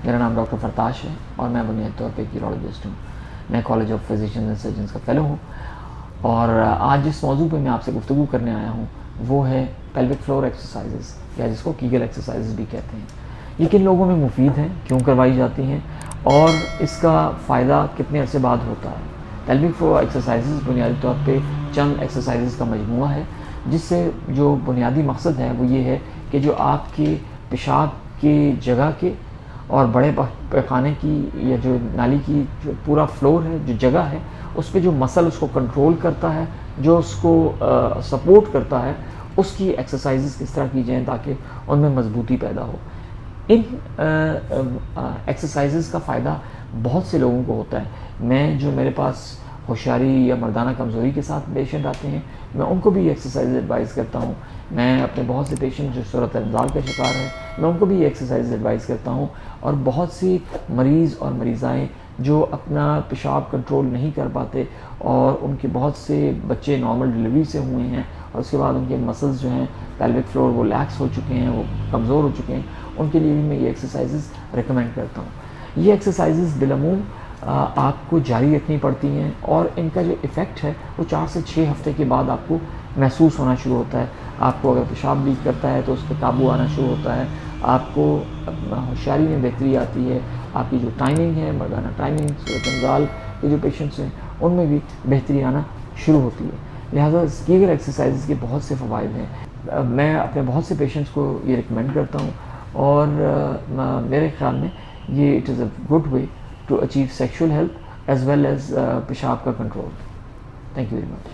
میرا نام ڈاکٹر فرتاش ہے اور میں بنیادی طور پہ یورولوجسٹ ہوں. میں college of physicians and surgeons کا فیلو ہوں اور آج جس موضوع پہ میں آپ سے گفتگو کرنے آیا ہوں وہ ہے پیلوک فلور ایکسرسائزز یا جس کو کیگل ایکسرسائزز بھی کہتے ہیں. یہ کن لوگوں میں مفید ہیں, کیوں کروائی جاتی ہیں اور اس کا فائدہ کتنے عرصے بعد ہوتا ہے. پیلوک فلور ایکسرسائزز بنیادی طور پہ چند ایکسرسائزز کا مجموعہ ہے جس سے جو بنیادی مقصد ہے وہ یہ ہے کہ جو آپ کے پیشاب کی جگہ کے اور بڑے پیخانے کی یا جو نالی کی جو پورا فلور ہے, جو جگہ ہے, اس پہ جو مسل اس کو کنٹرول کرتا ہے, جو اس کو سپورٹ کرتا ہے, اس کی ایکسرسائزز کس طرح کی جائیں تاکہ ان میں مضبوطی پیدا ہو. ان ایکسرسائزز کا فائدہ بہت سے لوگوں کو ہوتا ہے. میں جو میرے پاس ہوشیاری یا مردانہ کمزوری کے ساتھ پیشنٹ آتے ہیں میں ان کو بھی یہ ایکسرسائز ایڈوائز کرتا ہوں. میں اپنے بہت سے پیشنٹ جو صورت انزال کا شکار ہیں میں ان کو بھی یہ ایکسرسائز ایڈوائز کرتا ہوں. اور بہت سی مریض اور مریضائیں جو اپنا پیشاب کنٹرول نہیں کر پاتے اور ان کے بہت سے بچے نارمل ڈلیوری سے ہوئے ہیں اور اس کے بعد ان کے مسلز جو ہیں پیلوک فلور وہ لیکس ہو چکے ہیں, وہ کمزور ہو چکے ہیں, ان کے لیے بھی میں یہ ایکسرسائزز ریکمینڈ کرتا ہوں. یہ ایکسرسائزز بالعموم آپ کو جاری رکھنی پڑتی ہیں اور ان کا جو ایفیکٹ ہے وہ 4 سے 6 ہفتے کے بعد آپ کو محسوس ہونا شروع ہوتا ہے. آپ کو اگر پیشاب لیک کرتا ہے تو اس پہ قابو آنا شروع ہوتا ہے, آپ کو ہوشیاری میں بہتری آتی ہے, آپ کی جو ٹائمنگ ہے مردانہ ٹائمنگ صورت انزال کے جو پیشنٹس ہیں ان میں بھی بہتری آنا شروع ہوتی ہے. لہٰذا کیگل ایکسرسائزز کے بہت سے فوائد ہیں. میں اپنے بہت سے پیشنٹس کو یہ ریکمینڈ کرتا ہوں اور میرے خیال میں یہ it is a good way to achieve sexual health as well as پیشاب کا control. Thank you very much.